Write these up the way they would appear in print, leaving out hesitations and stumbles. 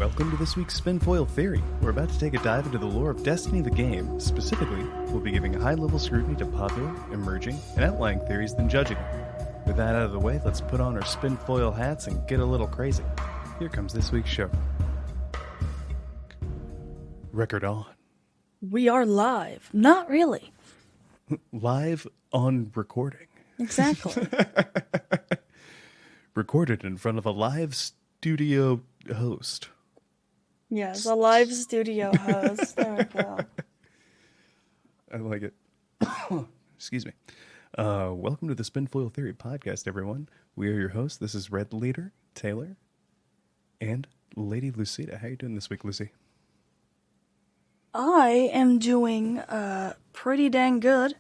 Welcome to this week's Spinfoil Theory. We're about to take a dive into the lore of Destiny the game. Specifically, we'll be giving a high-level scrutiny to popular, emerging, and outlying theories, then judging them. With that out of the way, let's put on our Spinfoil hats and get a little crazy. Here comes this week's show. Record on. We are live. Not really. Live on recording. Exactly. Recorded in front of a live studio host. Yes, a live studio host. There we go. I like it. Excuse me. Welcome to the Spinfoil Theory podcast, everyone. We are your hosts. This is LadyLucida, Taylor, and LadyLucida. How are you doing this week, Lucy? I am doing pretty dang good.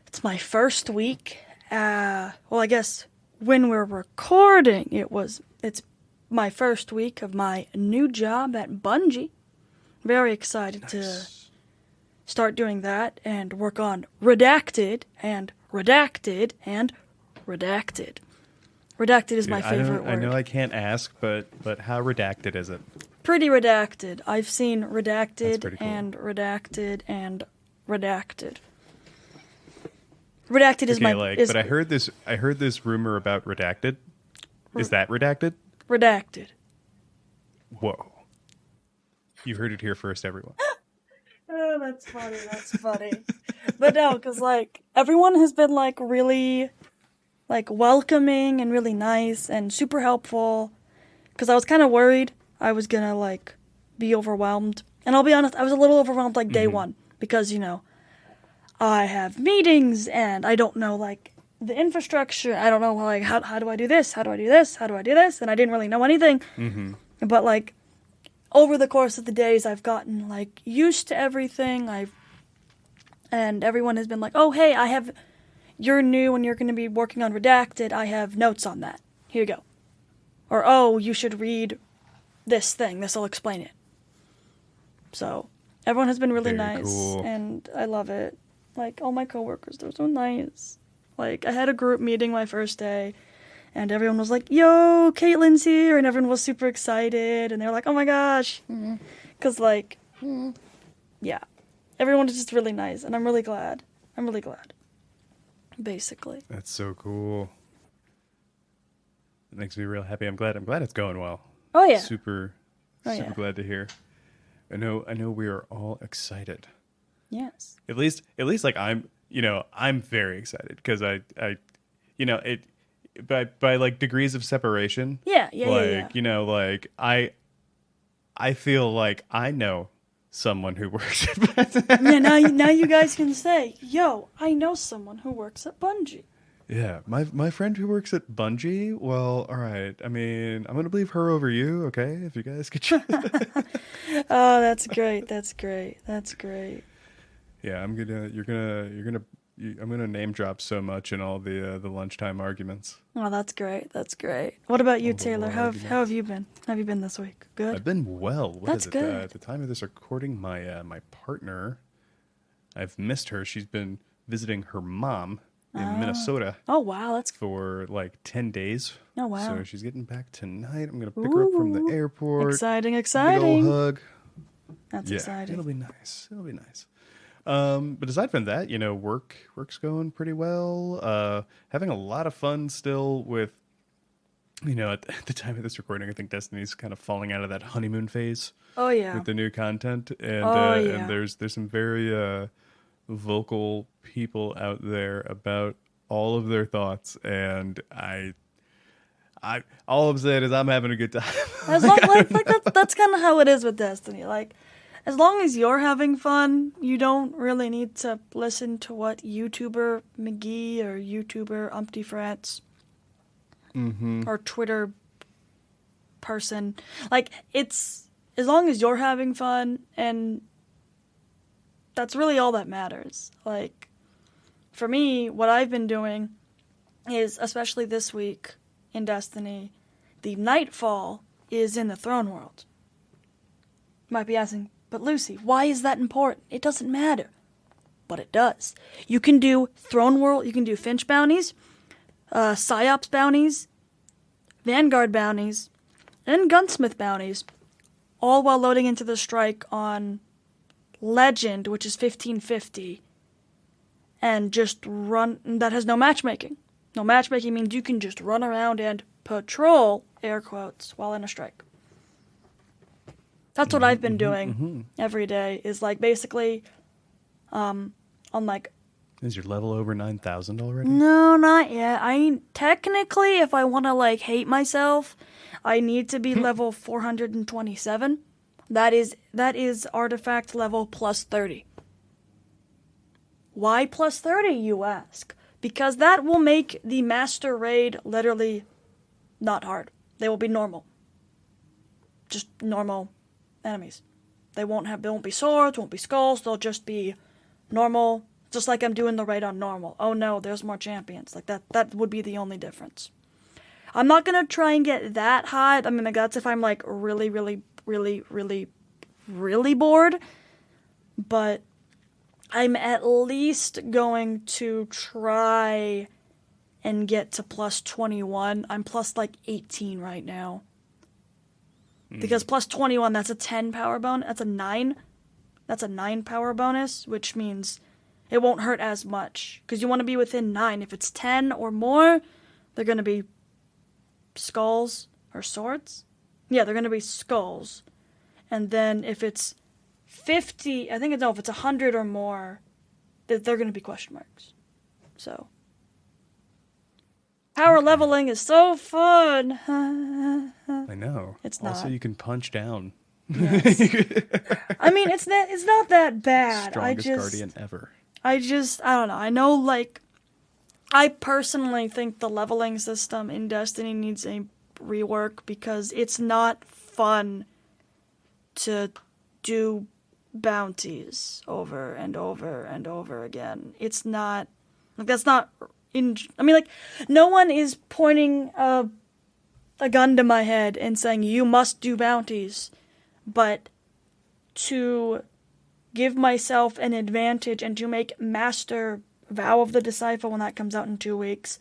It's my first week. Well, I guess when we're recording, it's my first week of my new job at Bungie. Very excited to start doing that and work on Redacted and Redacted and Redacted. Redacted is my favorite word. I know I can't ask, but how redacted is it? Pretty redacted. I've seen Redacted Cool. and Redacted and Redacted. Redacted is but I heard this rumor about Redacted. Is that redacted? Redacted. Whoa. You heard it here first, everyone. Oh, that's funny. That's funny. But no, because, everyone has been, really, welcoming and really nice and super helpful. Because I was kind of worried I was going to, be overwhelmed. And I'll be honest, I was a little overwhelmed, day one. Because, I have meetings and I don't know, the infrastructure. I don't know, how do I do this? How do I do this? How do I do this? And I didn't really know anything. Mm-hmm. But, over the course of the days, I've gotten, used to everything. And everyone has been like, oh, hey, you're new and you're going to be working on Redacted. I have notes on that. Here you go. Or, oh, you should read this thing. This will explain it. So, everyone has been really Very nice. cool. And I love it. All my coworkers, they're so nice. I had a group meeting my first day. And everyone was like, yo, Caitlin's here. And everyone was super excited. And they were like, oh my gosh. Because, yeah. Everyone was just really nice. And I'm really glad. Basically. That's so cool. It makes me real happy. I'm glad it's going well. Oh, yeah. Super glad to hear. I know we are all excited. Yes. At least I'm very excited because I by degrees of separation. Yeah. I feel like I know someone who works at Bungie. Yeah, now you guys can say, yo, I know someone who works at Bungie. Yeah, my friend who works at Bungie, well, all right. I mean, I'm going to believe her over you, okay? If you guys could Oh, that's great. Yeah, I'm gonna name drop so much in all the lunchtime arguments. Oh, that's great. What about you, All the Taylor? war How arguments. have you been? How have you been this week? Good? I've been well. What That's is it? good. At the time of this recording, my partner, I've missed her. She's been visiting her mom in Minnesota Oh, wow. That's for 10 days. Oh, wow. So she's getting back tonight. I'm gonna pick her up from the airport. exciting. Big old hug. That's Yeah, exciting. it'll be nice. But aside from that, work's going pretty well. Having a lot of fun still with, at the time of this recording, I think Destiny's kind of falling out of that honeymoon phase Oh, yeah. with the new content, and Oh, yeah. and there's some very vocal people out there about all of their thoughts, and I all I'm saying is I'm having a good time. As long, that's kind of how it is with Destiny. As long as you're having fun, you don't really need to listen to what YouTuber McGee or YouTuber Umpty Frats or Twitter person. It's as long as you're having fun, and that's really all that matters. For me, what I've been doing is, especially this week in Destiny, the Nightfall is in the Throne World. You might be asking, but Lucy, why is that important? It doesn't matter. But it does. You can do Throne World, you can do Finch bounties, Psyops bounties, Vanguard bounties, and gunsmith bounties, all while loading into the strike on Legend, which is 1550, and just run. That has no matchmaking. No matchmaking means you can just run around and patrol, air quotes, while in a strike. That's what I've been doing every day, is like basically on like... Is your level over 9,000 already? No, not yet. Technically, if I want to like hate myself, I need to be level 427. That is artifact level plus 30. Why plus 30, you ask? Because that will make the master raid literally not hard. They will be normal. Just normal enemies. They won't be swords, won't be skulls, they'll just be normal, just like I'm doing the raid on normal. Oh no, there's more champions. Like that would be the only difference. I'm not gonna try and get that high. I mean, like, that's if I'm like really, really, really, really, really bored. But I'm at least going to try and get to plus 21. I'm plus like 18 right now. Because plus 21, that's a 10 power bonus. That's a 9. That's a 9 power bonus, which means it won't hurt as much. Because you want to be within 9. If it's 10 or more, they're going to be skulls or swords. Yeah, they're going to be skulls. And then if it's 50, if it's 100 or more, they're going to be question marks. So, power leveling is so fun. I know. It's not. Also, you can punch down. Yes. I mean, it's not that bad. Strongest guardian ever. I don't know. I know, like, I personally think the leveling system in Destiny needs a rework because it's not fun to do bounties over and over and over again. It's not, like, that's not, I mean, like, no one is pointing a gun to my head and saying, you must do bounties. But to give myself an advantage and to make Master Vow of the Disciple, when that comes out in 2 weeks,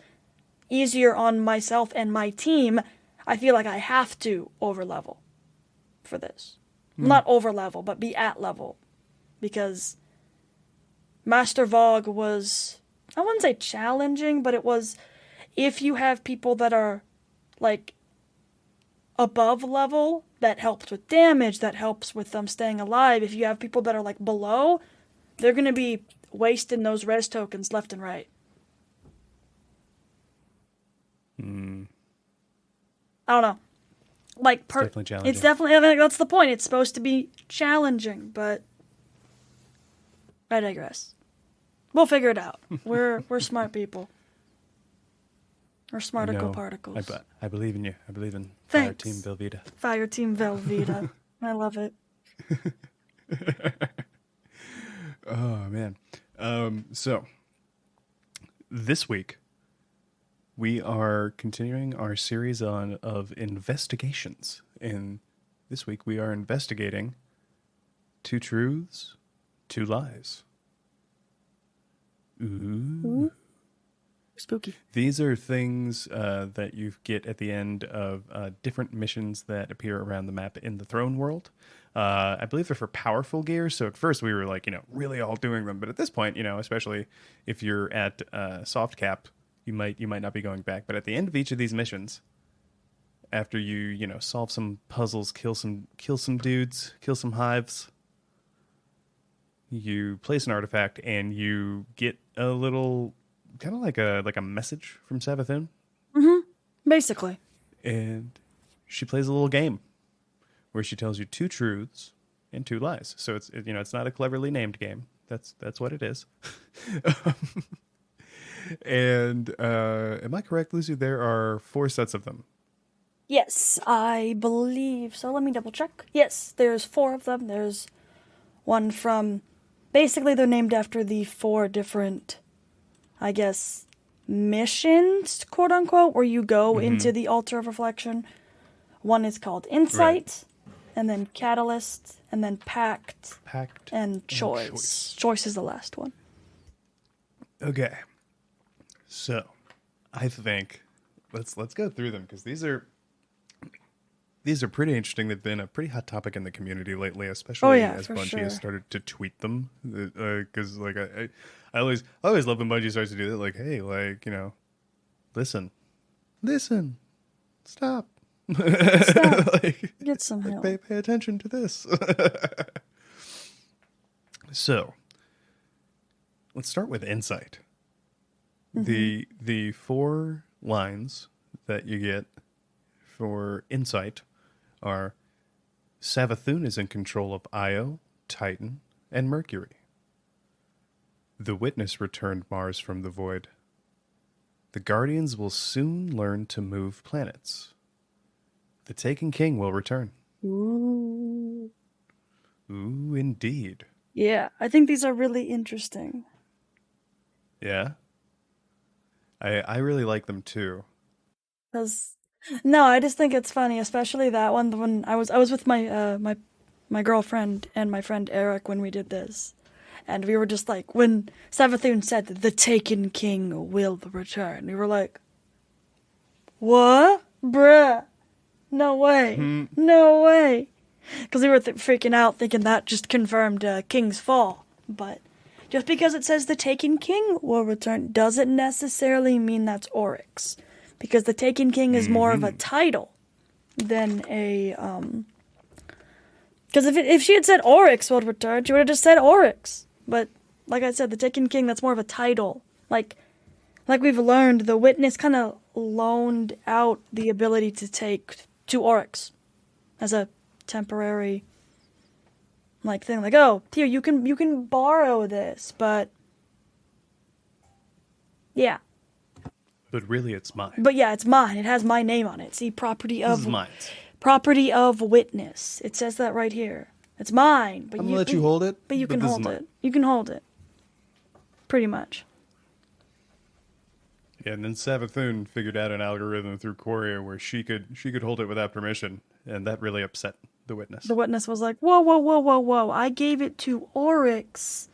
easier on myself and my team, I feel like I have to overlevel for this. Not overlevel, but be at level. Because Master Vogue was, I wouldn't say challenging, but it was, if you have people that are, like, above level, that helps with damage, that helps with them staying alive. If you have people that are, like, below, they're going to be wasting those res tokens left and right. I don't know. Like, Definitely challenging. It's definitely, I mean, that's the point. It's supposed to be challenging, but I digress. We'll figure it out. We're smart people. We're smarticle particles. I believe in you. I believe in Thanks. Fire Team Velveeta. Fire Team Velveeta. I love it. Oh, man. So, this week, we are continuing our series of investigations. And this week, we are investigating 2 truths, 2 lies. Ooh. Spooky. These are things that you get at the end of different missions that appear around the map in the Throne World. I believe they're for powerful gear, so at first we were like, really all doing them. But at this point, especially if you're at soft cap, you might not be going back. But at the end of each of these missions, after you solve some puzzles, kill some dudes, kill some hives, you place an artifact and you get a little, kind of like a message from Savathun. Basically. And she plays a little game where she tells you 2 truths and 2 lies. So it's not a cleverly named game. That's what it is. And am I correct, Lucy? There are 4 sets of them. Yes, I believe so. Let me double check. Yes, there's 4 of them. There's one from, basically they're named after the 4 different, I guess, missions, quote unquote, where you go into the Altar of Reflection. One is called Insight, and then Catalyst, and then Pact, and Choice. Choice is the last one. Okay. So, I think let's go through them because these are these are pretty interesting. They've been a pretty hot topic in the community lately, Oh especially yeah, as for Bungie sure. has started to tweet them. Because like I always love when Bungie starts to do that. Like, hey, like listen, stop, Stop. like, Get some like help. pay attention to this. So let's start with insight. The 4 lines that you get for insight are: Savathun is in control of Io, Titan, and Mercury. The Witness returned Mars from the void. The Guardians will soon learn to move planets. The Taken King will return. Ooh. Ooh, indeed. Yeah, I think these are really interesting. Yeah. I really like them too. No, I just think it's funny, especially that one. When I was with my girlfriend and my friend Eric when we did this, and we were just like, when Savathun said the Taken King will return, we were like, what, bruh? No way, no way, because we were freaking out, thinking that just confirmed King's fall. But just because it says the Taken King will return doesn't necessarily mean that's Oryx. Because the Taken King is more of a title than a, because if she had said Oryx will return, she would have just said Oryx. But, like I said, the Taken King, that's more of a title. Like we've learned, the Witness kind of loaned out the ability to take to Oryx as a temporary, like, thing. Like, oh, here, you can borrow this, but, yeah. But really, it's mine. But yeah, it's mine. It has my name on it. See, property This is of mine. property of Witness. It says that right here. It's mine. But I'm gonna let you hold it. But you can this is hold mine. it. You can hold it. Pretty much. Yeah, and then Savathun figured out an algorithm through Courier where she could hold it without permission, and that really upset the Witness. The Witness was like, whoa, whoa, whoa, whoa, whoa. I gave it to Oryx.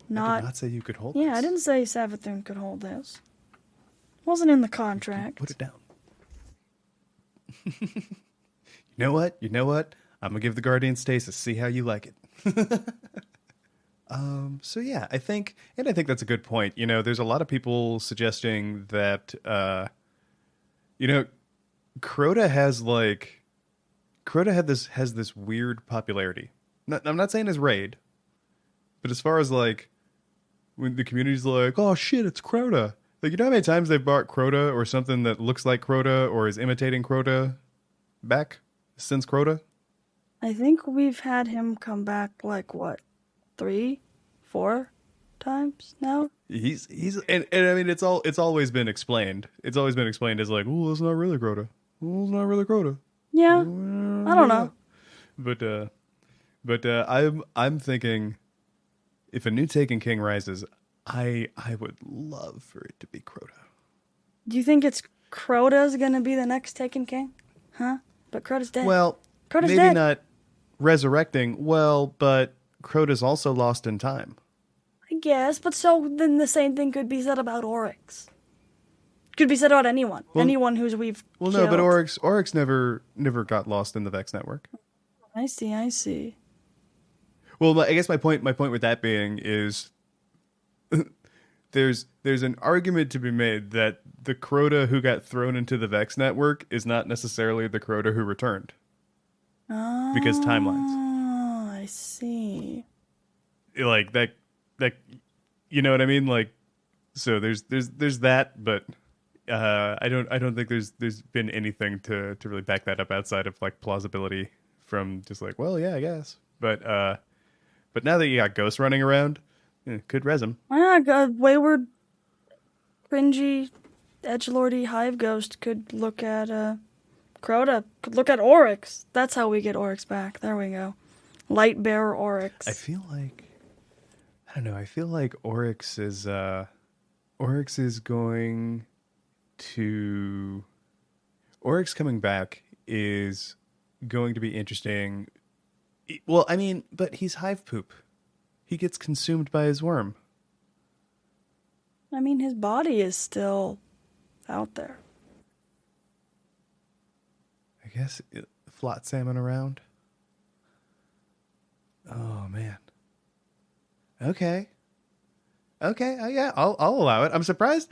I did not say you could hold Yeah, this. I didn't say Savathun could hold this. Wasn't in the contract. Put it down. You know what? I'm gonna give the Guardian stasis. See how you like it. So yeah, I think that's a good point. There's a lot of people suggesting that Crota has this weird popularity. I'm not saying his raid, but as far as like when the community's like, oh shit, it's Crota. Like, how many times they've brought Crota or something that looks like Crota or is imitating Crota back since Crota? I think we've had him come back like what, 3, 4 times now. He's and I mean it's always been explained. It's always been explained as like, oh, it's not really Crota. Oh, it's not really Crota. Yeah, I don't know. But I'm thinking, if a new Taken King rises, I would love for it to be Crota. Do you think it's Crota's gonna be the next Taken King? Huh? But Crota's dead. Well, Crota's maybe dead. not resurrecting. Well, but Crota's also lost in time. I guess, but so then the same thing could be said about Oryx. Could be said about anyone. Anyone who's we've Well, killed. no, but Oryx never got lost in the Vex network. I see. Well, I guess my point with that being is there's an argument to be made that the Crota who got thrown into the Vex network is not necessarily the Crota who returned. Because timelines. Oh, I see. Like that you know what I mean? Like, so there's that, but I don't think there's been anything to really back that up outside of like plausibility from just like, well, yeah, I guess. But now that you got Ghost running around, could res him. Yeah, a wayward, cringy, edgelordy hive ghost could look at Crota. Could look at Oryx. That's how we get Oryx back. There we go. Light bearer Oryx. I feel like Oryx is going to Oryx coming back is going to be interesting. Well, I mean, but he's hive poop. He gets consumed by his worm. I mean, his body is still out there. I guess flotsam around. Oh man. Okay. Okay. Yeah, I'll allow it. I'm surprised.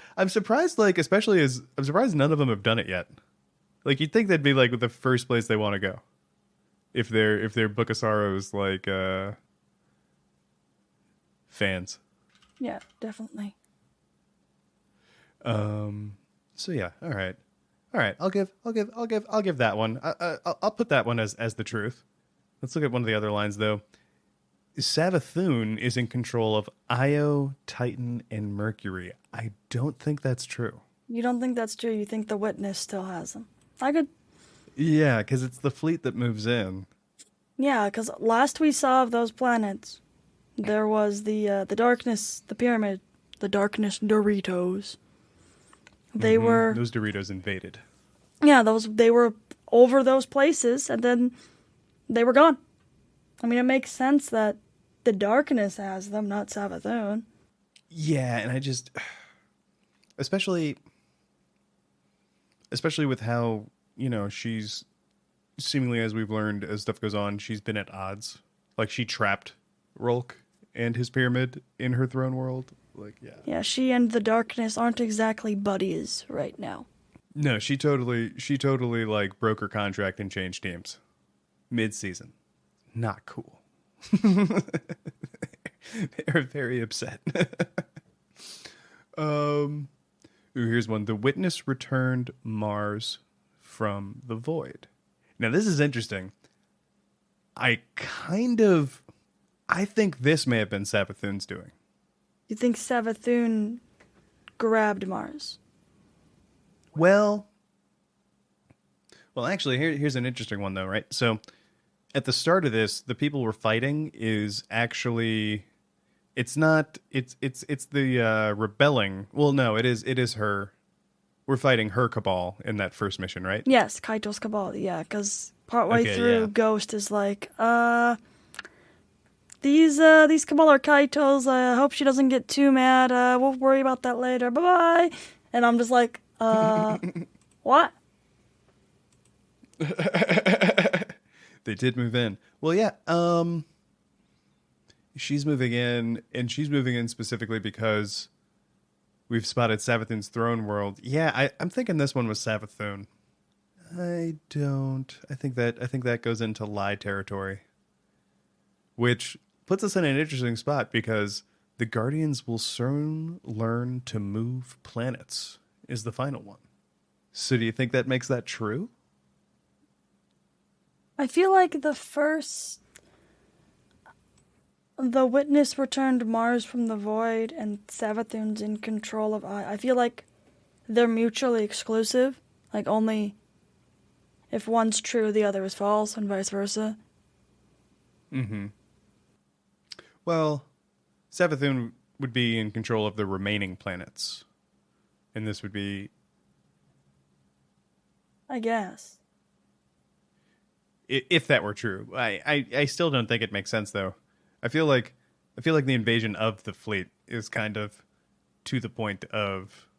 Like, especially as I'm surprised none of them have done it yet. Like, you'd think that'd be like the first place they want to go. If they're Book of Sorrows like fans. Yeah, definitely. So yeah, all right. I'll give that one. I'll put that one as the truth. Let's look at one of the other lines though. Savathun is in control of Io, Titan, and Mercury. I don't think that's true. You don't think that's true? You think the Witness still has them? I could. Yeah, because it's the fleet that moves in. Yeah, because last we saw of those planets, there was the darkness, the pyramid, the darkness Doritos. They were those Doritos invaded. Yeah, they were over those places, and then they were gone. I mean, it makes sense that the darkness has them, not Savathun. Yeah, and I just, especially with how, she's seemingly, as we've learned, as stuff goes on, she's been at odds. Like, she trapped Rolk and his pyramid in her throne world. Like, yeah. Yeah, she and the darkness aren't exactly buddies right now. No, she totally like broke her contract and changed teams mid-season. Not cool. They're very upset. Here's one. The Witness returned Mars from the void. Now, this is interesting. I think this may have been Savathun's doing. You think Savathun grabbed Mars? Well, actually, here's an interesting one, though, right? So, at the start of this, the people we're fighting is actually... It's the rebelling. Well, no, it is her. We're fighting her cabal in that first mission, right? Yes, Kaito's cabal. Yeah, because partway through, yeah. Ghost is like, these cabal are Kaito's. I hope she doesn't get too mad. We'll worry about that later. Bye bye. And I'm just like, what? They did move in. Well, yeah. She's moving in, and she's moving in specifically because we've spotted Savathun's throne world. Yeah, I'm thinking this one was Savathun. I don't. I think that goes into lie territory, which puts us in an interesting spot because the Guardians will soon learn to move planets is the final one. So do you think that makes that true? I feel like the Witness returned Mars from the void, and Savathun's in control of I feel like they're mutually exclusive. Like, only if one's true, the other is false, and vice versa. Mm-hmm. Well, Savathun would be in control of the remaining planets. And this would be... I guess. If that were true. I still don't think it makes sense, though. I feel like the invasion of the fleet is kind of to the point of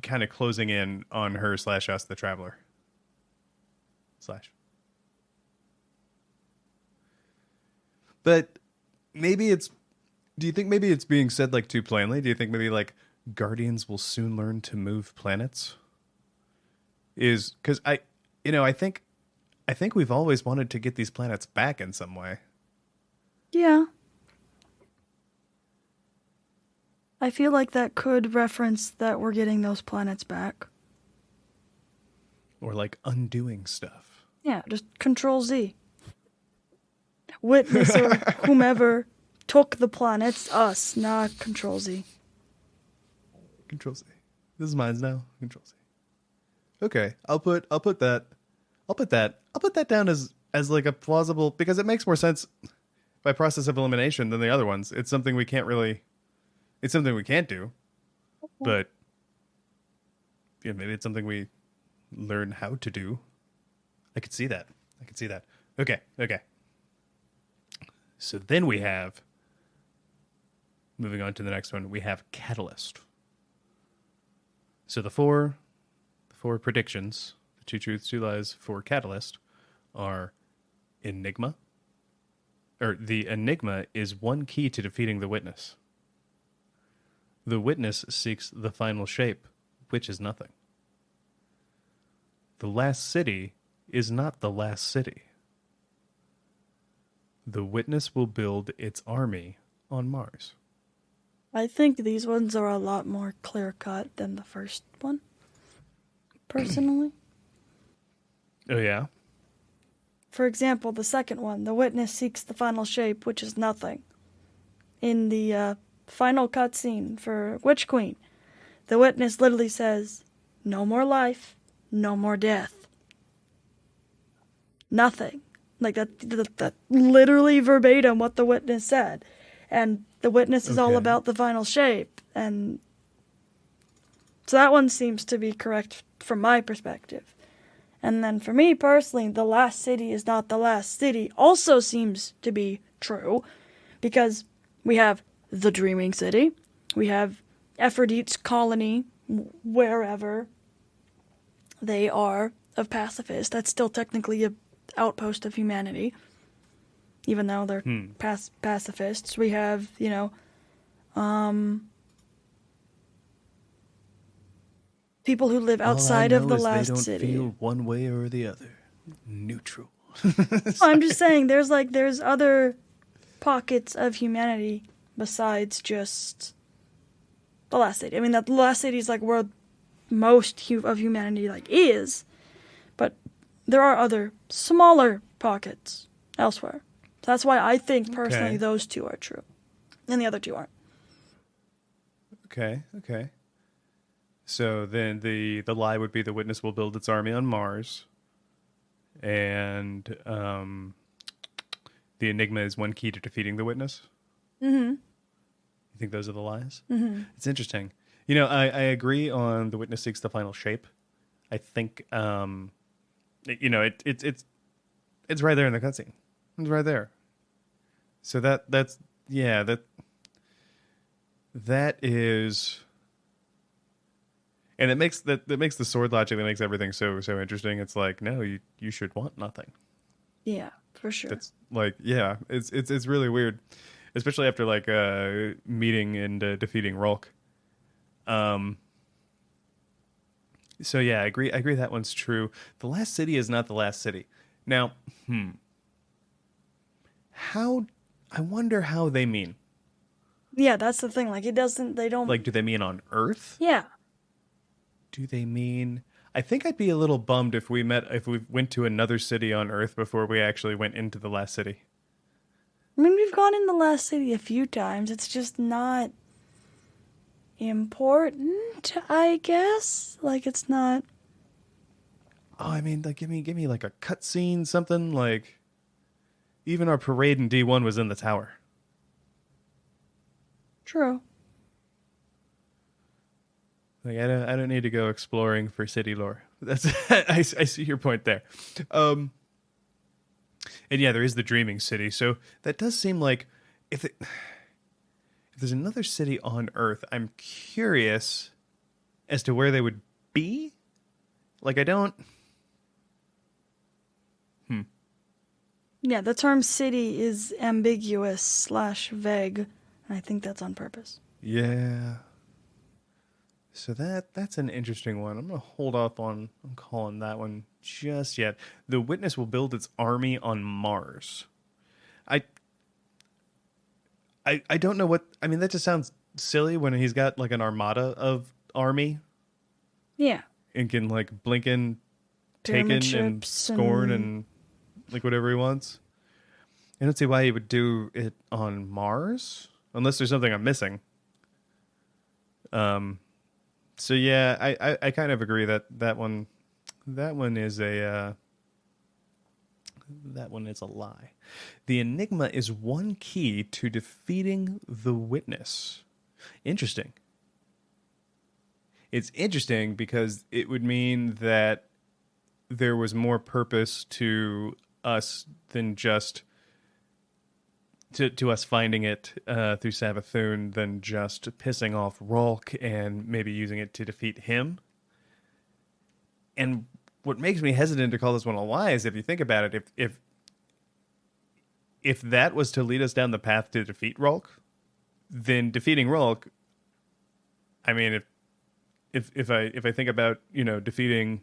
kind of closing in on her / us, the Traveler. But maybe do you think maybe it's being said like too plainly? Do you think maybe like Guardians will soon learn to move planets? Is because I think we've always wanted to get these planets back in some way. Yeah. I feel like that could reference that we're getting those planets back. Or like undoing stuff. Yeah, just Control Z. Witness or whomever took the planets, us, not Control Z. Control Z. This is mine now. Control Z. Okay, I'll put that down as like a plausible, because it makes more sense by process of elimination than the other ones. It's something we can't do, but yeah, maybe it's something we learn how to do. I could see that. Okay. So then we have, moving on to the next one, we have Catalyst. So the four for predictions, the two truths, two lies for Catalyst are Enigma. Or the Enigma is one key to defeating the Witness. The Witness seeks the final shape, which is nothing. The last city is not the last city. The Witness will build its army on Mars. I think these ones are a lot more clear-cut than the first one, personally. Oh, yeah? For example, the second one, the Witness seeks the final shape, which is nothing. In the final cutscene for Witch Queen, the Witness literally says, no more life, no more death. Nothing. Like, that literally verbatim what the Witness said. And the Witness is all about the final shape. And so that one seems to be correct from my perspective. And then for me personally, the last city is not the last city also seems to be true. Because we have the Dreaming City. We have Aphrodite's colony, wherever they are of pacifists. That's still technically a outpost of humanity, even though they're pacifists. We have, people who live outside of the last city. They don't feel one way or the other. Neutral. I'm just saying, there's other pockets of humanity besides just the last city. I mean, the last city is like where most of humanity is, but there are other smaller pockets elsewhere. So that's why I think personally those two are true, and the other two aren't. Okay. So then the lie would be the Witness will build its army on Mars, and the Enigma is one key to defeating the Witness. Mm-hmm. You think those are the lies? Mm-hmm. It's interesting. I agree on the Witness seeks the final shape. I think it's right there in the cutscene. It's right there. So that is, and it makes that makes the sword logic, that makes everything so interesting. It's like, no, you should want nothing. Yeah, for sure. It's like, yeah, it's really weird, especially after meeting and defeating Rolk. So yeah, I agree that one's true. The last city is not the last city. Now, I wonder how they mean. Yeah, that's the thing. They don't... do they mean on Earth? Yeah. Do they mean... I think I'd be a little bummed if we went to another city on Earth before we actually went into the last city. I mean, we've gone in the last city a few times. It's just not important, I guess. It's not... Oh, I mean, give me a cutscene, something even our parade in D1 was in the tower. True. I don't need to go exploring for city lore. That's I see your point there. And yeah, there is the Dreaming City. So that does seem like if there's another city on Earth, I'm curious as to where they would be. I don't. Yeah, the term city is ambiguous / vague, and I think that's on purpose. Yeah. So that's an interesting one. I'm going to hold off on calling that one just yet. The Witness will build its army on Mars. I don't know what... I mean, that just sounds silly when he's got an armada of army. Yeah. And can Blinken, Taken, and Scorn and whatever he wants. I don't see why he would do it on Mars, unless there's something I'm missing. So yeah, I kind of agree that one is a lie. The Enigma is one key to defeating the Witness. Interesting. It's interesting because it would mean that there was more purpose to us than just to us finding it through Savathun than just pissing off Rolk and maybe using it to defeat him. And what makes me hesitant to call this one a lie is if you think about it, if that was to lead us down the path to defeat Rulk, then defeating Rulk, I mean, if I think about, you know, defeating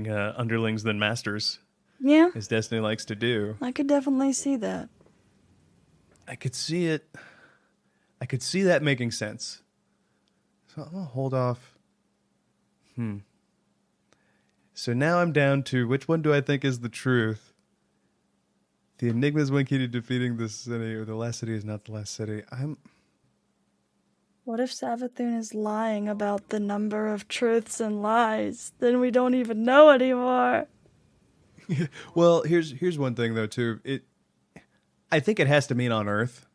underlings than masters, Yeah, as Destiny likes to do, I could definitely see that. I could see it. I could see that making sense. So I'm gonna hold off. So now I'm down to which one do I think is the truth? The Enigma is one key to defeating the city, or the last city is not the last city. What if Savathun is lying about the number of truths and lies? Then we don't even know anymore. Well, here's one thing though too. I think it has to mean on Earth.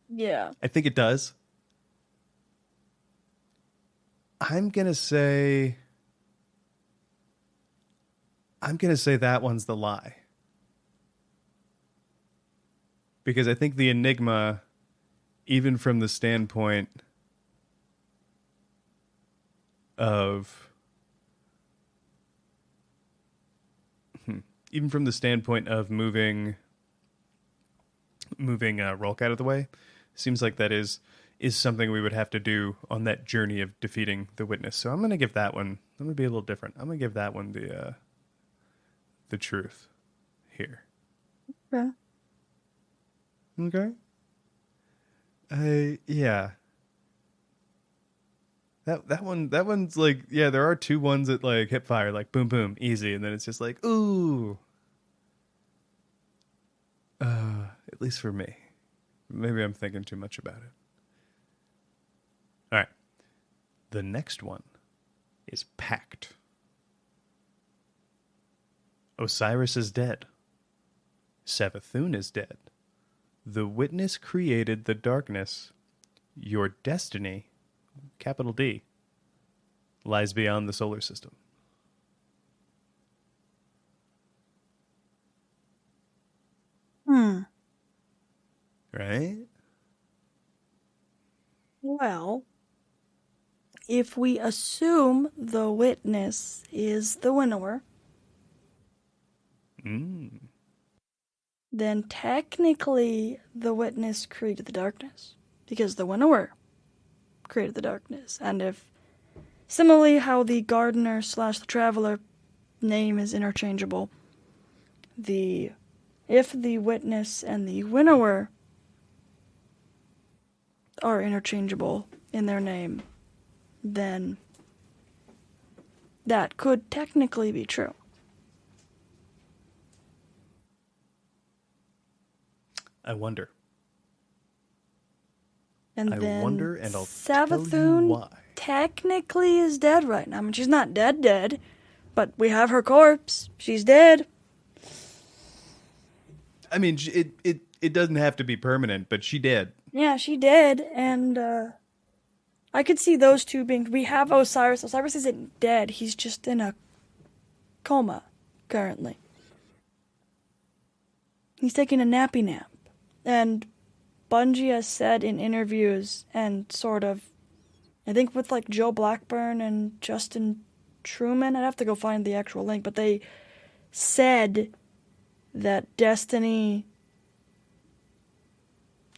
Yeah. I think it does. I'm gonna say that one's the lie. Because I think the Enigma, even from the standpoint of moving Rulk out of the way, seems like that is something we would have to do on that journey of defeating the Witness. So I'm going to give that one. I'm going to be a little different. I'm going to give that one the truth here. Yeah. Okay. Yeah. That one's like, yeah, there are two ones that like hip fire, like boom boom, easy, and then it's just like, ooh. At least for me. Maybe I'm thinking too much about it. All right. The next one is Pact. Osiris is dead. Savathun is dead. The Witness created the darkness. Your destiny, capital D, lies beyond the solar system. Right? Well, if we assume the Witness is the winnower, then technically the Witness created the darkness, because the winnower created the darkness. And if, similarly how the gardener / the traveler name is interchangeable, if the Witness and the winnower are interchangeable in their name, then that could technically be true. I wonder. And I then wonder, and I'll tell you Savathun why. technically is dead right now. I mean, she's not dead, but we have her corpse. She's dead. I mean, it doesn't have to be permanent, but she did. Yeah, she did, and I could see those two being... We have Osiris. Osiris isn't dead. He's just in a coma currently. He's taking a nappy nap. And Bungie has said in interviews and sort of... I think with like Joe Blackburn and Justin Truman, I'd have to go find the actual link, but they said that Destiny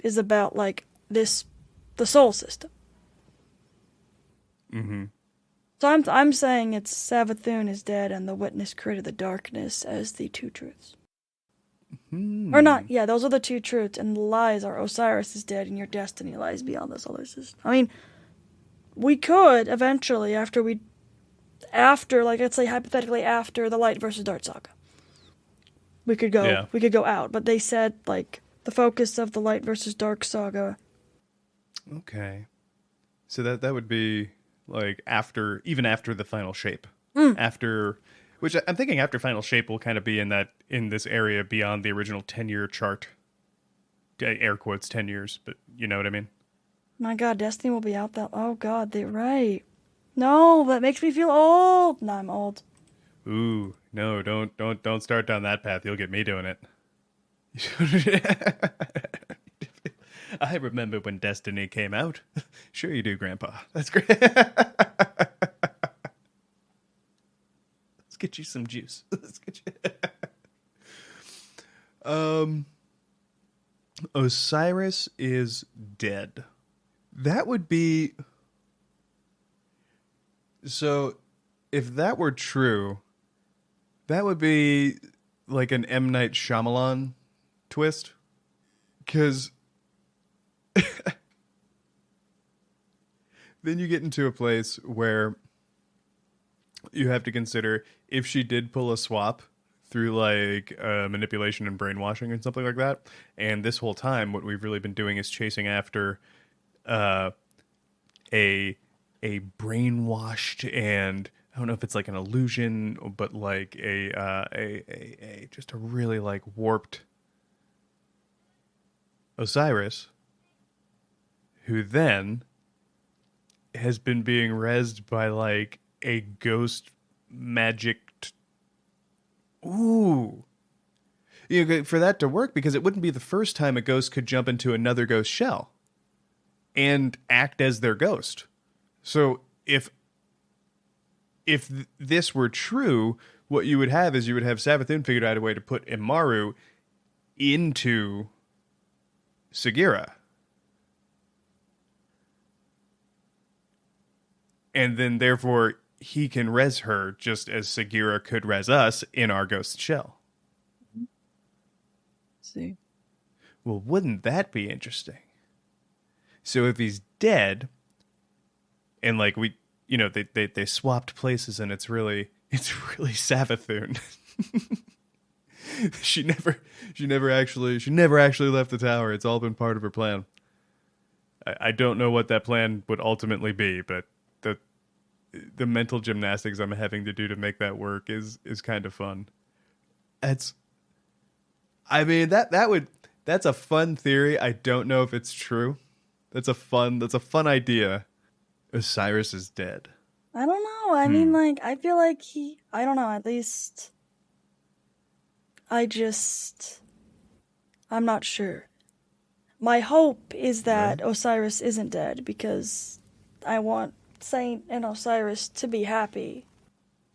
is about like the soul system. Mm-hmm. So I'm saying it's Savathun is dead and the Witness created the darkness as the two truths. Or not, yeah, those are the two truths, and the lies are Osiris is dead and your destiny lies beyond the solar system. I mean, we could eventually, after like, let's say hypothetically after the Light versus Dark saga, we could go out, but they said like the focus of the Light versus Dark saga. Okay. So that would be like even after the final shape. Which I'm thinking after final shape will kind of be in this area beyond the original 10-year chart. Air quotes 10 years, but you know what I mean? My God, Destiny will be out that... Oh God, they're right. No, that makes me feel old. No, I'm old. Ooh, no, don't start down that path. You'll get me doing it. I remember when Destiny came out. Sure you do, Grandpa. That's great. get you some juice. Let's get you. Osiris is dead. That would be... So, if that were true, that would be like an M. Night Shyamalan twist. Because then you get into a place where you have to consider if she did pull a swap through like manipulation and brainwashing and something like that. And this whole time, what we've really been doing is chasing after a brainwashed, and I don't know if it's like an illusion, but like a just a really like warped Osiris, who then has been being rezzed by like a ghost magic. Ooh. You know, for that to work, because it wouldn't be the first time a ghost could jump into another ghost shell and act as their ghost. So if this were true, what you would have is you would have Savathun figured out a way to put Imaru into Sagira. And then therefore he can res her just as Sagira could res us in our ghost shell. See. Well, wouldn't that be interesting? So if he's dead, and like we, you know, they swapped places, and it's really Savathun. she never actually left the tower. It's all been part of her plan. I don't know what that plan would ultimately be, but the mental gymnastics I'm having to do to make that work is kind of fun. That's a fun theory. I don't know if it's true. That's a fun idea. Osiris is dead. I don't know. I mean, like, I feel like I don't know, at least I'm not sure. My hope is that Osiris isn't dead, because I want Saint and Osiris to be happy.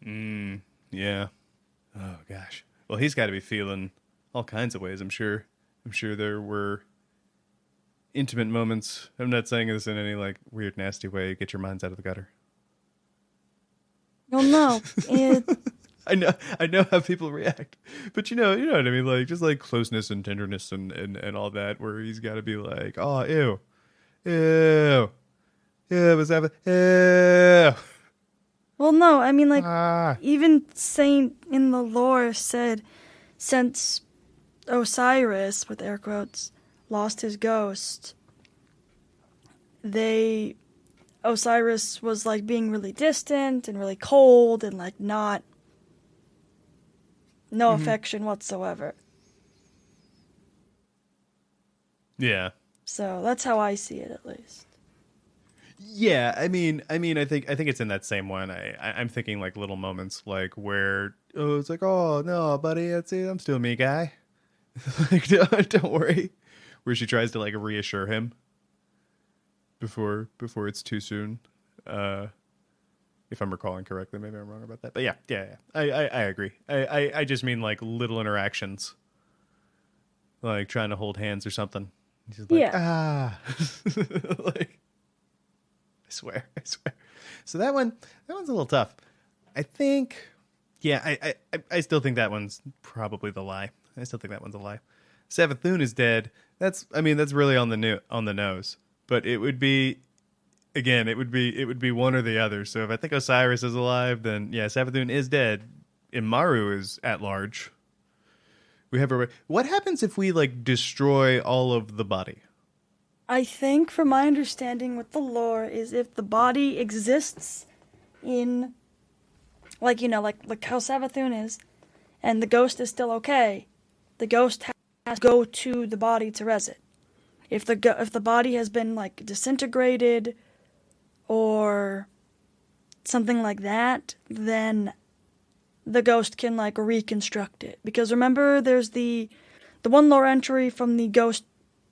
Yeah. Oh gosh. Well, he's got to be feeling all kinds of ways, I'm sure. I'm sure there were intimate moments. I'm not saying this in any like weird, nasty way. Get your minds out of the gutter. Well, no. I know how people react, but you know what I mean. Like just like closeness and tenderness and all that. Where he's got to be like, oh, ew, what's happening? Ew. Well, no. I mean, like, even Saint in the lore said, since Osiris, with air quotes, lost his ghost, Osiris was like being really distant and really cold and like no affection whatsoever. Yeah. So that's how I see it, at least. Yeah, I mean, I think it's in that same one. I'm thinking like little moments, like where it's like, oh no, buddy, I'm still me, guy. Like, don't worry. Where she tries to like reassure him before it's too soon. If I'm recalling correctly, maybe I'm wrong about that. But yeah. I agree. I just mean like little interactions, like trying to hold hands or something. She's like, like. I swear. So that one's a little tough. I think, yeah, I still think that one's probably the lie. I still think that one's a lie. Savathun is dead. That's really on the nose. But it would be, again, it would be one or the other. So if I think Osiris is alive, then yeah, Savathun is dead. Imaru is at large. We have what happens if we like destroy all of the body? I think, from my understanding with the lore, is if the body exists in, like, you know, like how Savathun is, and the ghost is still okay, the ghost has to go to the body to res it. If the body has been like disintegrated or something like that, then the ghost can like reconstruct it. Because remember, there's the one lore entry from the ghost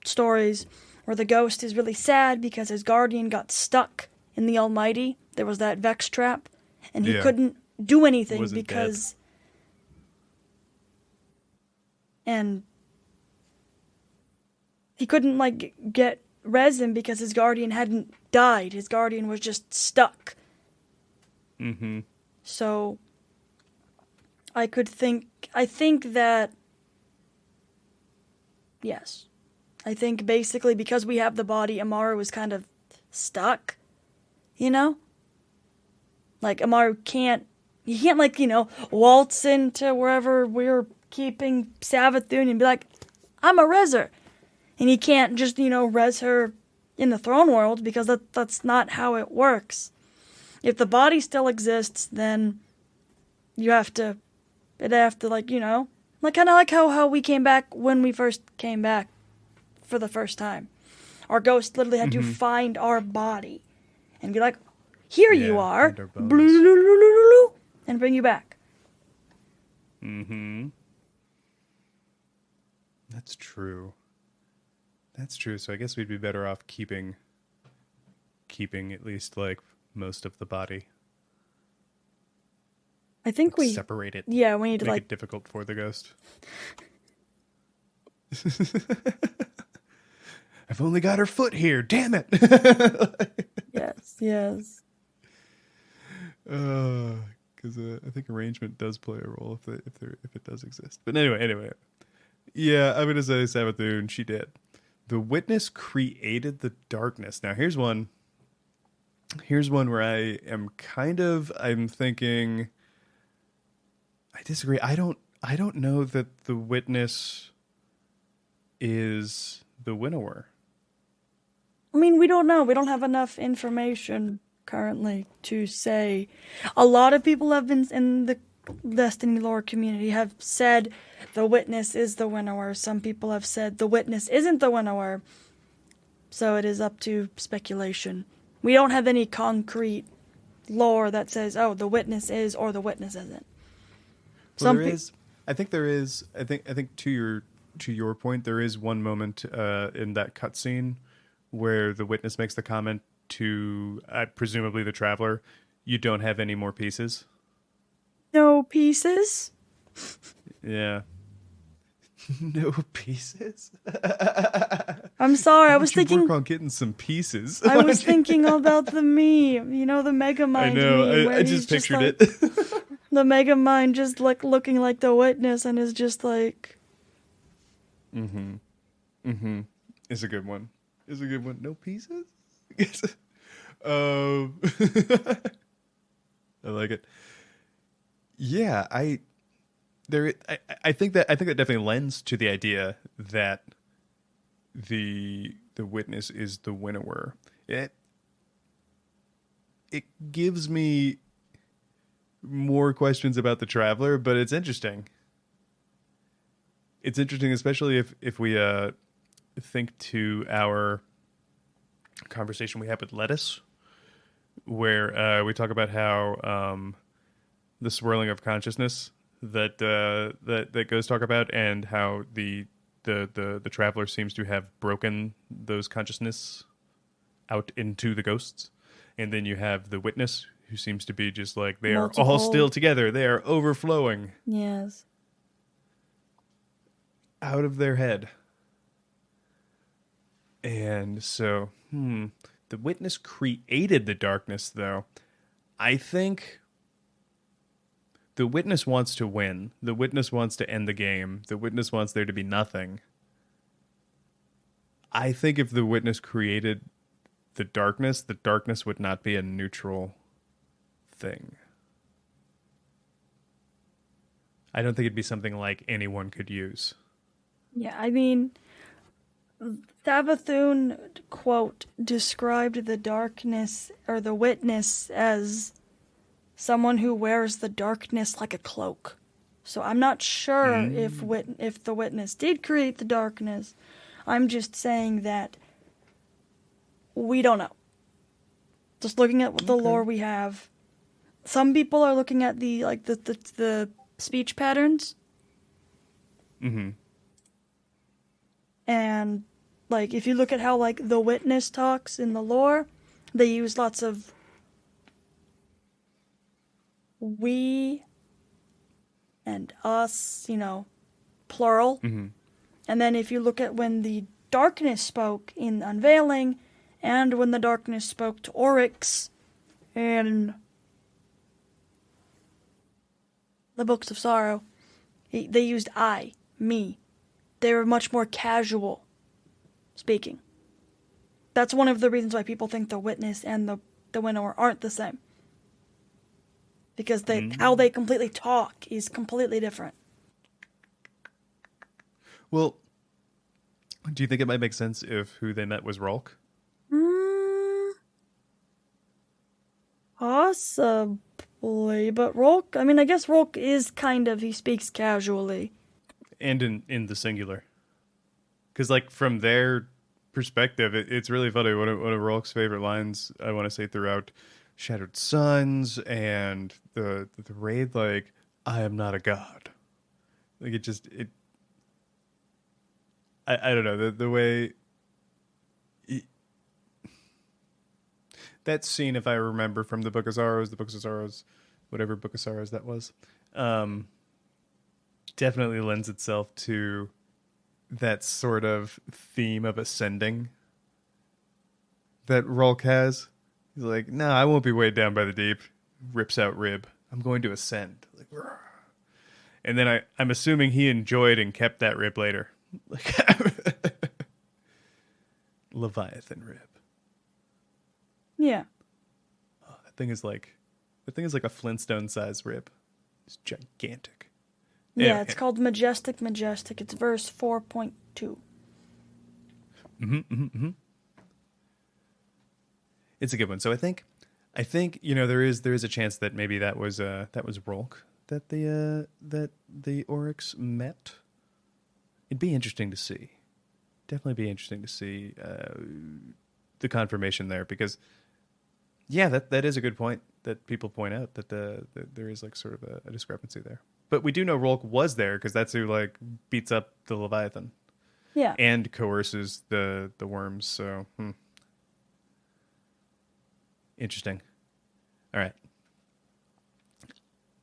stories where the ghost is really sad because his guardian got stuck in the Almighty. There was that Vex trap, and he couldn't do anything Wasn't because... And he couldn't, like, get resin because his guardian hadn't died. His guardian was just stuck. Mm-hmm. So, I think that, yes. I think basically because we have the body, Amaru was kind of stuck, you know? Like, Amaru can't, like, waltz into wherever we're keeping Savathun and be like, I'm a reser. And he can't just, res her in the throne world because that's not how it works. If the body still exists, then it'd have to like, like kind of like how we came back when we first came back for the first time. Our ghost literally had to find our body and be like, here you are, and bring you back. Mm-hmm. That's true. So I guess we'd be better off keeping at least like most of the body. I think we separate it. Yeah, we need to make it difficult for the ghost. I've only got her foot here. Damn it! Yes. Because I think arrangement does play a role if it does exist. But anyway, yeah, I'm gonna say Savathun. She did. The witness created the darkness. Now here's one where I'm thinking. I disagree. I don't know that the witness is the winnower. I mean, we don't know. We don't have enough information currently to say. A lot of people have been in the Destiny lore community have said the witness is the winnower. Some people have said the witness isn't the winnower. So it is up to speculation. We don't have any concrete lore that says, oh, the witness is or the witness isn't. Well, I think there is. I think to your point, there is one moment in that cutscene where the witness makes the comment to presumably the traveler, "You don't have any more pieces." No pieces? Yeah. No pieces? I'm sorry, I was thinking... work on getting some pieces. I was thinking about the meme. The Megamind meme. I know, I just pictured it. The Megamind just like looking like the witness and is just like... It's a good one. No pieces? I like it. Yeah, I think that definitely lends to the idea that the witness is the winnower. It gives me more questions about the traveler, but it's interesting. It's interesting, especially if we think to our conversation we had with Lettuce, where we talk about how the swirling of consciousness that Ghosts talk about, and how the traveler seems to have broken those consciousness out into the ghosts, and then you have the witness who seems to be just like they are all still together. They are overflowing. Yes. Out of their head. And so, the witness created the darkness, though. I think the witness wants to win. The witness wants to end the game. The witness wants there to be nothing. I think if the witness created the darkness would not be a neutral thing. I don't think it'd be something like anyone could use. Yeah, I mean, Savathun, quote, described the darkness or the witness as someone who wears the darkness like a cloak. So I'm not sure if the witness did create the darkness. I'm just saying that we don't know. Just looking at the lore we have. Some people are looking at the speech patterns. Mm-hmm. And like if you look at how like the witness talks in the lore, they use lots of we and us, plural. Mm-hmm. And then if you look at when the darkness spoke in Unveiling, and when the darkness spoke to Oryx in the Books of Sorrow, they used I, me. They were much more casual speaking. That's one of the reasons why people think the Witness and the Winnower aren't the same. Because how they completely talk is completely different. Well, do you think it might make sense if who they met was Rolk? Possibly, but Rolk, I guess Rolk is he speaks casually. And in the singular. Because, from their perspective, it's really funny. One of Rolk's favorite lines, I want to say, throughout Shattered Suns and the raid, I am not a god. I don't know, the way... That scene, if I remember from the Book of Sorrows, whatever Book of Sorrows that was, definitely lends itself to that sort of theme of ascending that Rolk has. He's like, no, I won't be weighed down by the deep. Rips out rib. I'm going to ascend. And then I'm assuming he enjoyed and kept that rib later. Leviathan rib. Yeah. Oh, that thing is like a Flintstone-sized rib. It's gigantic. Yeah, Anyway. it's called Majestic. It's verse 4.2. Mm-hmm. It's a good one. So I think there is a chance that maybe that was Rolk that the Oryx met. It'd be interesting to see. Definitely be interesting to see the confirmation there, because that is a good point that people point out, that there is sort of a discrepancy there. But we do know Rolk was there, because that's who beats up the Leviathan. Yeah. And coerces the worms. So interesting. All right.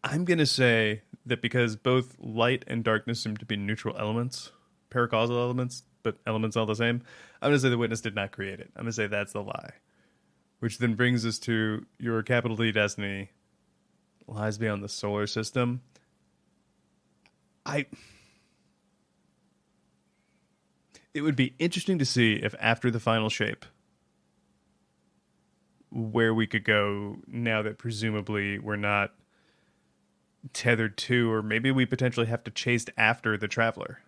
I'm gonna say that because both light and darkness seem to be neutral elements, paracausal elements, but elements all the same, I'm gonna say the Witness did not create it. I'm gonna say that's the lie. Which then brings us to your capital D destiny lies beyond the solar system. It would be interesting to see if after the final shape, where we could go now that presumably we're not tethered to, or maybe we potentially have to chase after the Traveler.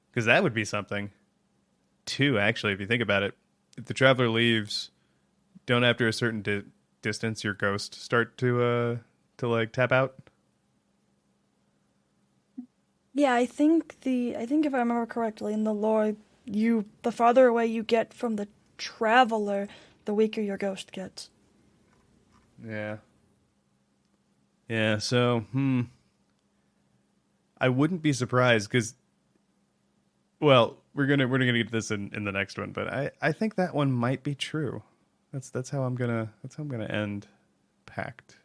Because that would be something, too, actually, if you think about it. If the Traveler leaves, don't after a certain distance your ghost start to tap out? Yeah, I think if I remember correctly in the lore, the farther away you get from the Traveler, the weaker your ghost gets. Yeah. Yeah, so, I wouldn't be surprised, because, well, we're gonna get this in the next one, but I think that one might be true. That's how I'm gonna end Pact.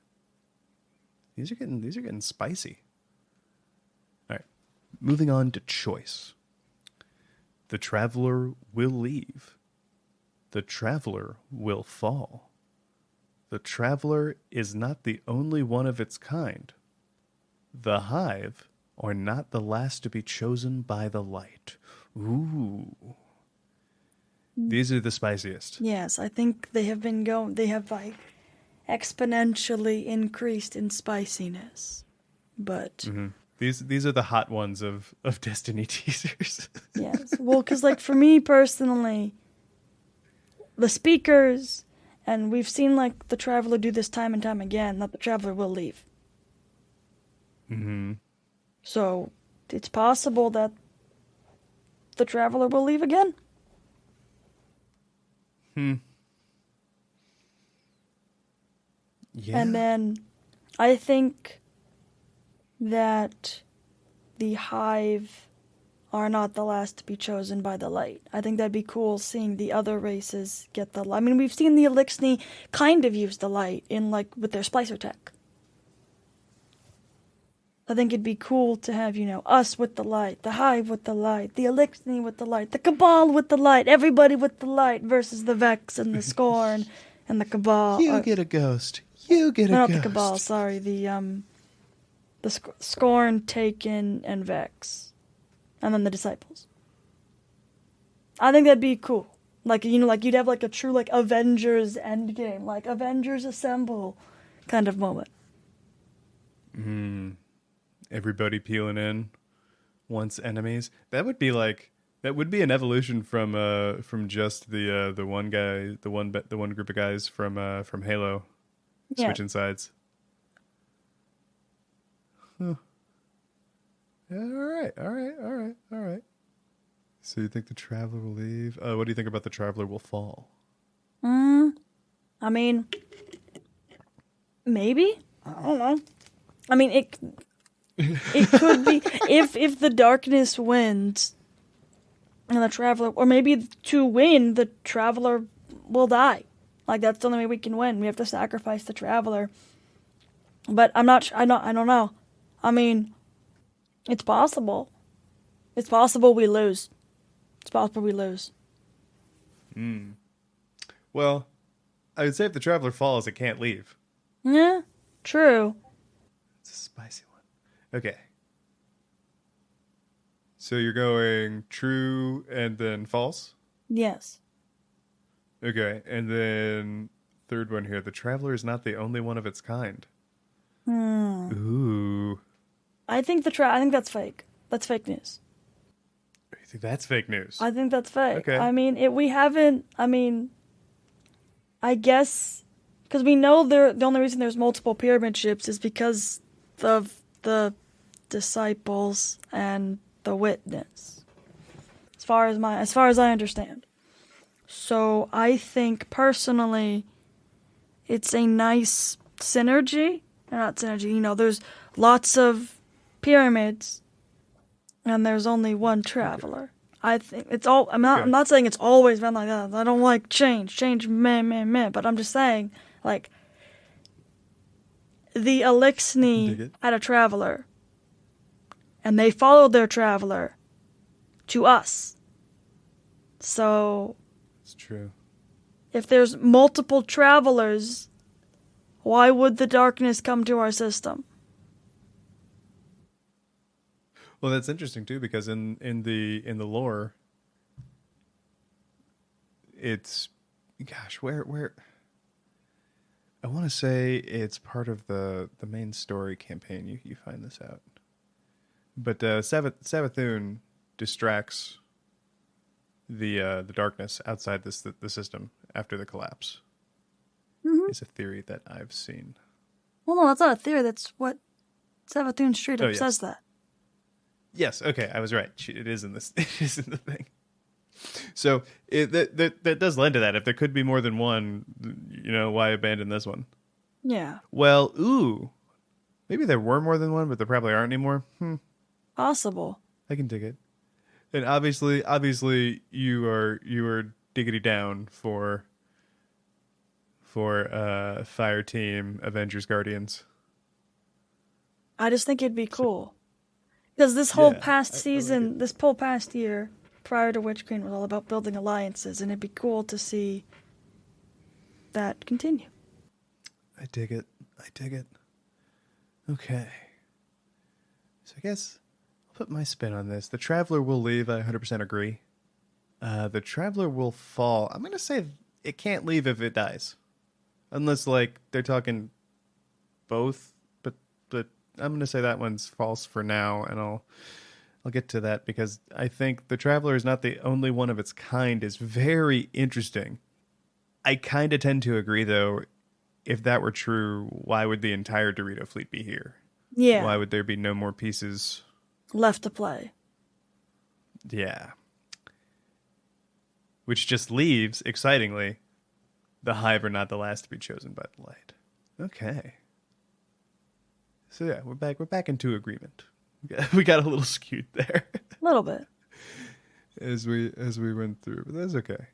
These are getting spicy. All right, moving on to choice. The Traveler will leave. The Traveler will fall. The Traveler is not the only one of its kind. The Hive are not the last to be chosen by the light. Ooh. These are the spiciest. Yes, I think they have exponentially increased in spiciness. But Mm-hmm. These are the hot ones of Destiny teasers. yes, well, because for me personally, the speakers, and we've seen the Traveler do this time and time again, that the Traveler will leave. Mm-hmm. So it's possible that the Traveler will leave again. Yeah. And then I think that the Hive are not the last to be chosen by the light. I think that'd be cool seeing the other races get the light. I mean, we've seen the Elixni kind of use the light in with their splicer tech. I think it'd be cool to have, us with the light, the Hive with the light, the Elixir with the light, the Cabal with the light, everybody with the light versus the Vex and the Scorn and the Cabal. You get a ghost. You get a Not ghost. the Cabal, sorry. The Scorn, Taken, and Vex. And then the Disciples. I think that'd be cool. Like, like you'd have like a true like Avengers Endgame, like Avengers Assemble kind of moment. Everybody peeling in once enemies. That would be an evolution from just the one guy, the one group of guys from Halo Yeah. switching sides. Huh. Yeah, all right. So you think the Traveler will leave? What do you think about the Traveler will fall? I mean, maybe. I don't know. I mean, it could be if the darkness wins and the Traveler, or maybe to win, the Traveler will die. Like, that's the only way we can win. We have to sacrifice the Traveler. But I don't know. I mean, it's possible. It's possible we lose. Well, I would say if the Traveler falls, it can't leave. Yeah, true. It's a spicy one. Okay. So you're going true and then false? Yes. Okay, and then third one here. The Traveler is not the only one of its kind. Ooh. I think I think that's fake. That's fake news. You think that's fake news? I think that's fake. Okay. I mean, I guess because we know the only reason there's multiple pyramid ships is because of the Disciples and the Witness. As far as I understand. So I think personally it's a nice synergy. Not synergy, there's lots of pyramids and there's only one Traveler. I think it's all. I'm not saying it's always been like that. I don't like change. Change, meh. But I'm just saying, like, the Elixir had a Traveler, and they followed their Traveler to us. So, It's true. if there's multiple Travelers, why would the darkness come to our system? Well, that's interesting too, because in the lore, it's, gosh, where I want to say it's part of the main story campaign. You find this out, but Savathun distracts the darkness outside the system after the collapse. Mm-hmm. Is a theory that I've seen. Well, no, that's not a theory. That's what Savathun straight up says that. Yes, okay, I was right. It is in this. It is in the thing. So that does lend to that. If there could be more than one, why abandon this one? Yeah. Well, maybe there were more than one, but there probably aren't anymore. Possible. I can dig it. And obviously, you are diggity down for Fire Team Avengers Guardians. I just think it'd be cool. Because this whole past season, this whole past year, prior to Witch Queen, was all about building alliances, and it'd be cool to see that continue. I dig it. Okay. So I guess I'll put my spin on this. The Traveler will leave. I 100% agree. The Traveler will fall. I'm going to say it can't leave if it dies. Unless, they're talking both. But I'm going to say that one's false for now, and I'll get to that, because I think the Traveler is not the only one of its kind is very interesting. I kind of tend to agree, though. If that were true, why would the entire Dorito fleet be here? Yeah. Why would there be no more pieces left to play? Yeah. Which just leaves, excitingly, the Hive are not the last to be chosen by the light. Okay. So yeah, we're back into agreement. We got a little skewed there. A little bit. as we went through, but that's okay.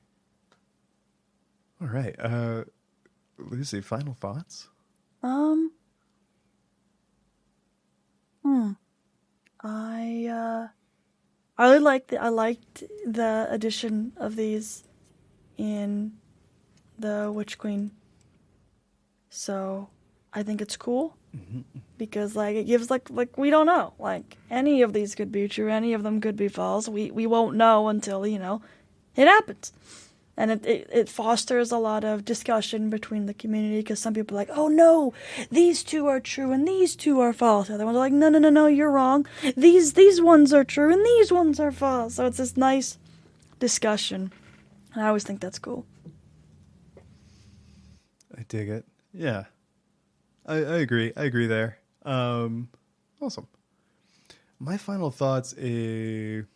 All right. Lucy, final thoughts? I liked the addition of these in the Witch Queen. So I think it's cool because like it gives like we don't know, like any of these could be true, any of them could be false. We won't know until it happens. And it fosters a lot of discussion between the community because some people are like, oh no, these two are true and these two are false. The other ones are like, no, you're wrong. These ones are true and these ones are false. So it's this nice discussion. And I always think that's cool. I dig it. Yeah. I agree. I agree there. Awesome. My final thoughts is...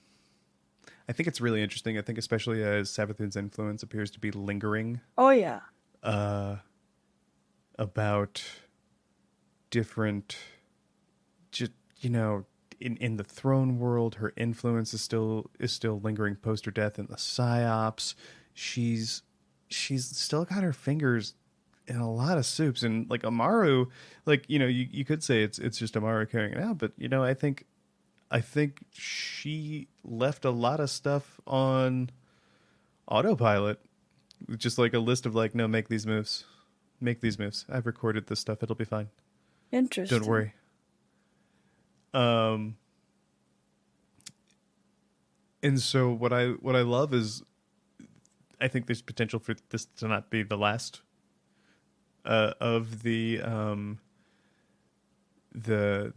I think it's really interesting. I think especially as Savathun's influence appears to be lingering. Oh, yeah. About different, just, in the throne world, her influence is still lingering post her death in the psyops. She's still got her fingers in a lot of soups, and like Amaru, like you could say it's just Amaru carrying it out, but I think she left a lot of stuff on autopilot, just like a list of like, no, make these moves. I've recorded this stuff. It'll be fine. Interesting. Don't worry. And so what I love is, I think there's potential for this to not be the last of the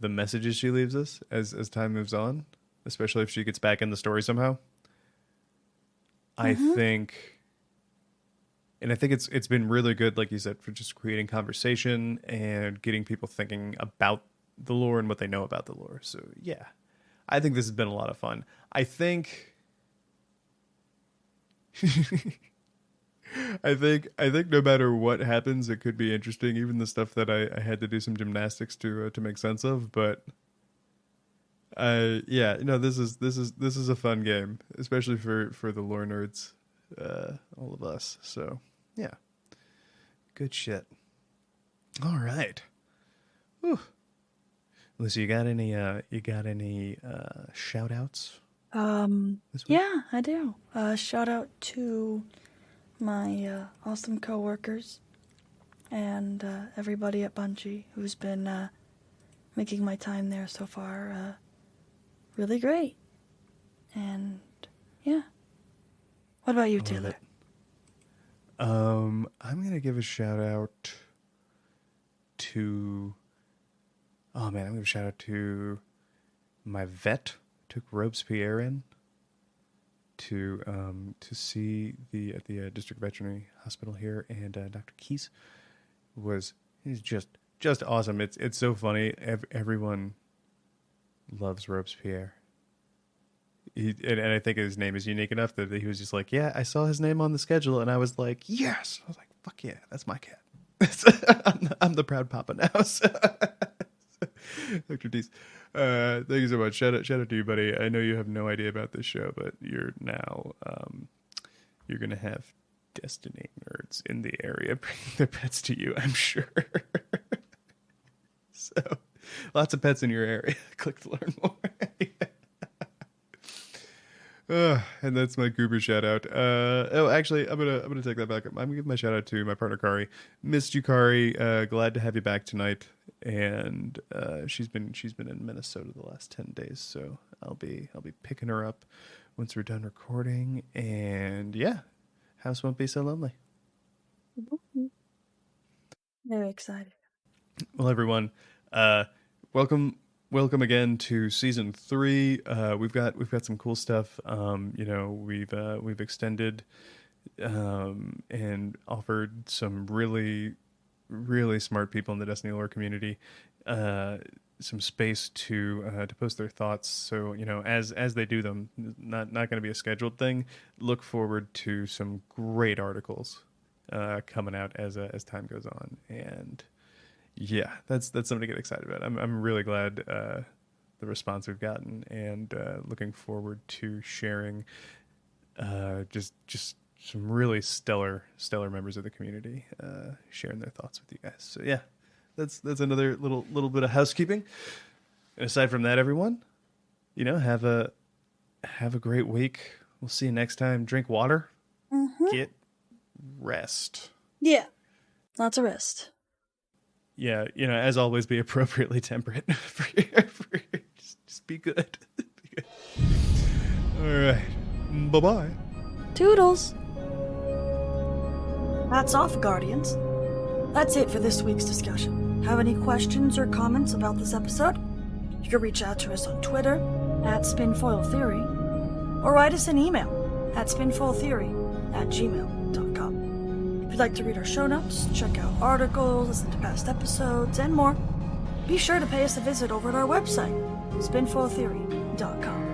messages she leaves us as time moves on, especially if she gets back in the story somehow. I think it's been really good, like you said, for just creating conversation and getting people thinking about the lore and what they know about the lore. So yeah, I think this has been a lot of fun. I think I think no matter what happens, it could be interesting. Even the stuff that I had to do some gymnastics to make sense of. But this is a fun game, especially for the lore nerds, all of us. So yeah, good shit. All right. Whew. Lucy, you got any shout outs? Yeah, I do. Shout out to my awesome coworkers and everybody at Bungie who's been making my time there so far really great. And yeah. What about you, Taylor? I'm gonna give a shout out to I'm gonna give a shout out to my vet. Took Robespierre in to see at the district veterinary hospital here, and Dr. Keys he's just awesome. It's so funny. Everyone loves Robespierre. And I think his name is unique enough that he was just like, yeah, I saw his name on the schedule, and I was like, yes. I was like, fuck yeah, that's my cat. I'm the proud papa now. So. Dr. Dees, thank you so much. Shout out to you, buddy. I know you have no idea about this show, but you're now you're gonna have Destiny nerds in the area bringing their pets to you, I'm sure. So, lots of pets in your area. Click to learn more. And that's my goober shout out. Actually, I'm gonna take that back. I'm gonna give my shout out to my partner Kari. Missed you, Kari. Glad to have you back tonight. And she's been in Minnesota the last 10 days, so I'll be picking her up once we're done recording. And yeah, house won't be so lonely. Very excited. Well, everyone, welcome again to season 3. We've got some cool stuff. We've extended and offered some really smart people in the Destiny lore community some space to post their thoughts. So as they do them, not going to be a scheduled thing. Look forward to some great articles coming out as time goes on. And yeah, that's something to get excited about. I'm really glad the response we've gotten, and looking forward to sharing just some really stellar members of the community sharing their thoughts with you guys. So yeah, that's another little bit of housekeeping. And aside from that, everyone, have a have a great week. We'll see you next time. Drink water. Get rest. Yeah. Lots of rest. Yeah, as always, be appropriately temperate. Just be good. Be good. All right. Bye-bye. Toodles. Hats off, Guardians. That's it for this week's discussion. Have any questions or comments about this episode? You can reach out to us on Twitter at Spinfoil Theory, or write us an email at spinfoiltheory@gmail.com. If you'd like to read our show notes, check out articles, listen to past episodes, and more, be sure to pay us a visit over at our website, spinfoiltheory.com.